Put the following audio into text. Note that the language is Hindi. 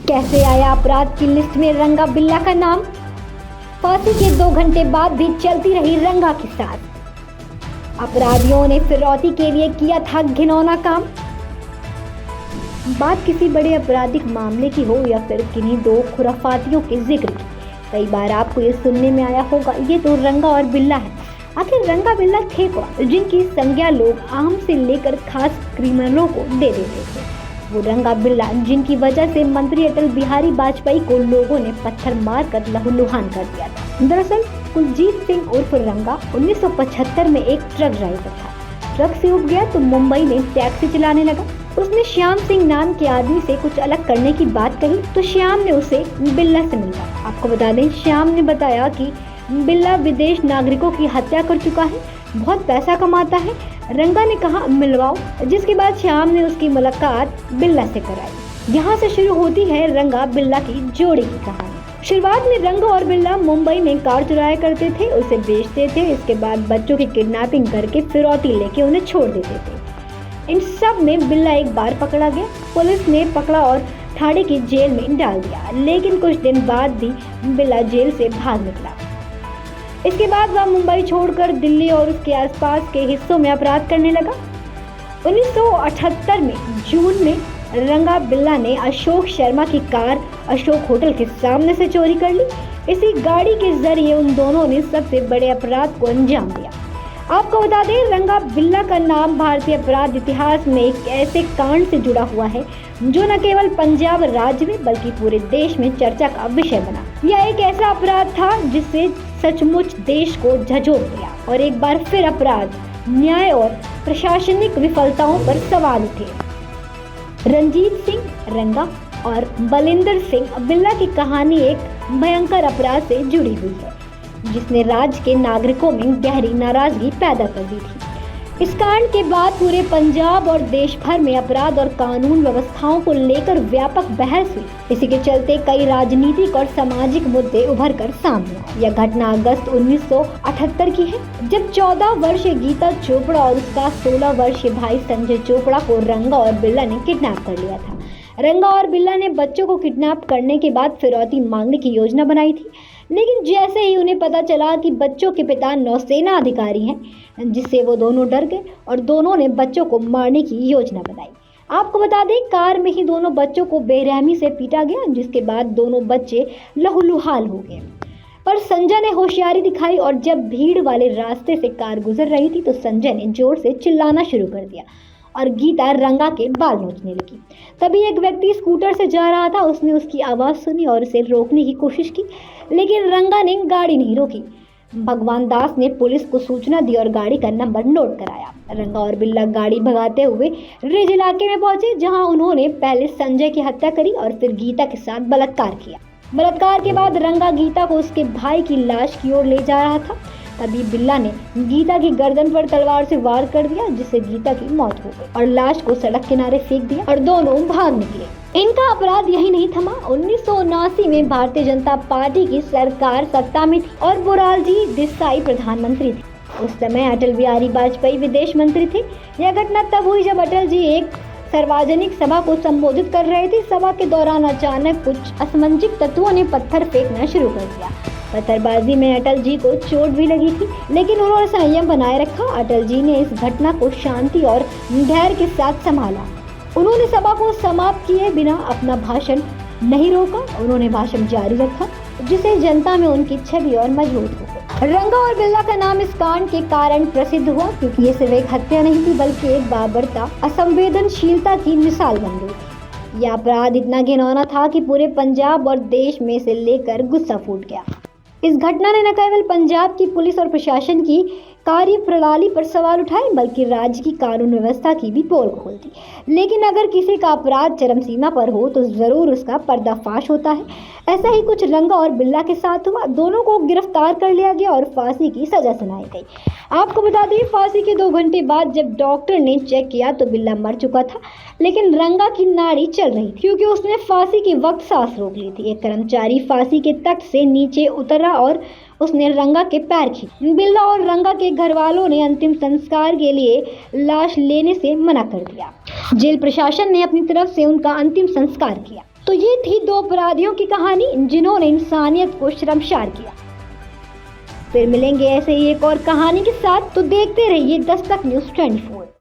कैसे आया अपराध की लिस्ट में रंगा बिल्ला का नाम? फांसी के 2 घंटे बाद भी चलती रही रंगा की साथ। अपराधियों ने फिरौती के लिए किया था घिनौना काम। बात किसी बड़े आपराधिक मामले की हो या फिर किन्हीं 2 खुराफातियों के जिक्र की, कई बार आपको ये सुनने में आया होगा ये तो रंगा और बिल्ला है। आखिर रंगा बिल्ला थे कौन, जिनकी संज्ञा लोग आम से लेकर खास क्रिमिनलों को दे देते थे? वो रंगा बिल्ला जिनकी वजह से मंत्री अटल बिहारी वाजपेयी को लोगों ने पत्थर मारकर लहूलुहान कर दिया था। दरअसल कुलजीत सिंह उर्फ रंगा 1975 में एक ट्रक ड्राइवर था। ट्रक से उब गया तो मुंबई में टैक्सी चलाने लगा। उसने श्याम सिंह नाम के आदमी से कुछ अलग करने की बात कही तो श्याम ने उसे बिल्ला से मिलवाया। आपको बता दें, श्याम ने बताया कि बिल्ला विदेश नागरिकों की हत्या कर चुका है, बहुत पैसा कमाता है। रंगा ने कहा मिलवाओ, जिसके बाद श्याम ने उसकी मुलाकात बिल्ला से कराई। यहाँ से शुरू होती है रंगा बिल्ला की जोड़ी की कहानी। शुरुआत में रंगा और बिल्ला मुंबई में कार चुराया करते थे, उसे बेचते थे। इसके बाद बच्चों की किडनैपिंग करके फिरौती लेके उन्हें छोड़ देते थे। इन सब में बिल्ला एक बार पकड़ा गया। पुलिस ने पकड़ा और ठाणे की जेल में डाल दिया, लेकिन कुछ दिन बाद भी बिल्ला जेल से भाग निकला। इसके बाद वह मुंबई छोड़कर दिल्ली और उसके आसपास के हिस्सों में अपराध करने लगा। 1978 में जून में रंगा बिल्ला ने अशोक शर्मा की कार अशोक होटल के सामने से चोरी कर ली। इसी गाड़ी के जरिए उन दोनों ने सबसे बड़े अपराध को अंजाम दिया। आपको बता दें, रंगा बिल्ला का नाम भारतीय अपराध इतिहास में एक ऐसे कांड से जुड़ा हुआ है जो न केवल पंजाब राज्य में बल्कि पूरे देश में चर्चा का विषय बना। यह एक ऐसा अपराध था जिससे सचमुच देश को झंझोर दिया और एक बार फिर अपराध, न्याय और प्रशासनिक विफलताओं पर सवाल उठे। रंजीत सिंह रंगा और बलिंदर सिंह बिल्ला की कहानी एक भयंकर अपराध से जुड़ी हुई है जिसने राज्य के नागरिकों में गहरी नाराजगी पैदा कर दी थी। इस कांड के बाद पूरे पंजाब और देश भर में अपराध और कानून व्यवस्थाओं को लेकर व्यापक बहस हुई। इसी के चलते कई राजनीतिक और सामाजिक मुद्दे उभर कर सामने आए। यह घटना अगस्त 1978 की है, जब 14 वर्षीय गीता चोपड़ा और उसका 16 वर्षीय भाई संजय चोपड़ा को रंगा और बिल्ला ने किडनैप कर लिया था। रंगा और बिल्ला ने बच्चों को किडनैप करने के बाद फिरौती मांगने की योजना बनाई थी, लेकिन जैसे ही उन्हें पता चला कि बच्चों के पिता नौसेना अधिकारी हैं, जिससे वो दोनों डर गए और दोनों ने बच्चों को मारने की योजना बनाई। आपको बता दें, कार में ही दोनों बच्चों को बेरहमी से पीटा गया, जिसके बाद दोनों बच्चे लहूलुहाल हो गए। पर संजय ने होशियारी दिखाई और जब भीड़ वाले रास्ते से कार गुजर रही थी तो संजय ने जोर से चिल्लाना शुरू कर दिया और गीता रंगा के बाल नोचने लगी। तभी एक व्यक्ति स्कूटर से जा रहा था, उसने उसकी आवाज़ सुनी और उसे रोकने की कोशिश की, लेकिन रंगा ने गाड़ी नहीं रोकी। भगवान दास ने पुलिस को सूचना दी और गाड़ी का नंबर नोट कराया। रंगा और बिल्ला गाड़ी भगाते हुए रिज इलाके में पहुंचे, जहां उन्होंने पहले संजय की हत्या करी और फिर गीता के साथ बलात्कार किया। बलात्कार के बाद रंगा गीता को उसके भाई की लाश की ओर ले जा रहा था। तभी बिल्ला ने गीता की गर्दन पर तलवार से वार कर दिया, जिससे गीता की मौत हो गई और लाश को सड़क किनारे फेंक दिया और दोनों भाग निकले। इनका अपराध यही नहीं थमा। 1979 में भारतीय जनता पार्टी की सरकार सत्ता में थी और मोरारजी देसाई प्रधानमंत्री थे। उस समय अटल बिहारी वाजपेयी विदेश मंत्री थे। यह घटना तब हुई जब अटल जी एक सार्वजनिक सभा को संबोधित कर रहे थे। सभा के दौरान अचानक कुछ असमंजस तत्वों ने पत्थर फेंकना शुरू कर दिया। पत्थरबाजी में अटल जी को चोट भी लगी थी, लेकिन उन्होंने संयम बनाए रखा। अटल जी ने इस घटना को शांति और धैर्य के साथ संभाला। उन्होंने सभा को समाप्त किए बिना अपना भाषण नहीं रोका। उन्होंने भाषण जारी रखा, जिससे जनता में उनकी छवि और मजबूत हो गई। रंगा और बिल्ला का नाम इस कांड के कारण प्रसिद्ध हुआ, क्योंकि ये सिर्फ एक हत्या नहीं थी बल्कि एक बाबरता असंवेदनशीलता की मिसाल बन गई थी। यह अपराध इतना घिनौना था कि पूरे पंजाब और देश में से लेकर गुस्सा फूट गया। इस घटना ने न केवल पंजाब की पुलिस और प्रशासन की कार्य प्रणाली पर सवाल उठाए बल्कि राज्य की कानून व्यवस्था की भी पोल खोल दी। लेकिन अगर किसी का अपराध चरम सीमा पर हो तो जरूर उसका पर्दाफाश होता है। ऐसा ही कुछ रंगा और बिल्ला के साथ हुआ। दोनों को गिरफ्तार कर लिया गया और फांसी की सजा सुनाई गई। आपको बता दें, फांसी के 2 घंटे बाद जब डॉक्टर ने चेक किया तो बिल्ला मर चुका था, लेकिन रंगा की नाड़ी चल रही थी क्योंकि उसने फांसी के वक्त सांस रोक ली थी। एक कर्मचारी फांसी के तख्त से नीचे उतरा और उसने रंगा के पैर खींचे। बिल्ला और रंगा के घर वालों ने अंतिम संस्कार के लिए लाश लेने से मना कर दिया। जेल प्रशासन ने अपनी तरफ से उनका अंतिम संस्कार किया। तो ये थी दो अपराधियों की कहानी जिन्होंने इंसानियत को शर्मसार किया। फिर मिलेंगे ऐसे ही एक और कहानी के साथ, तो देखते रहिए दस्तक न्यूज़ 24।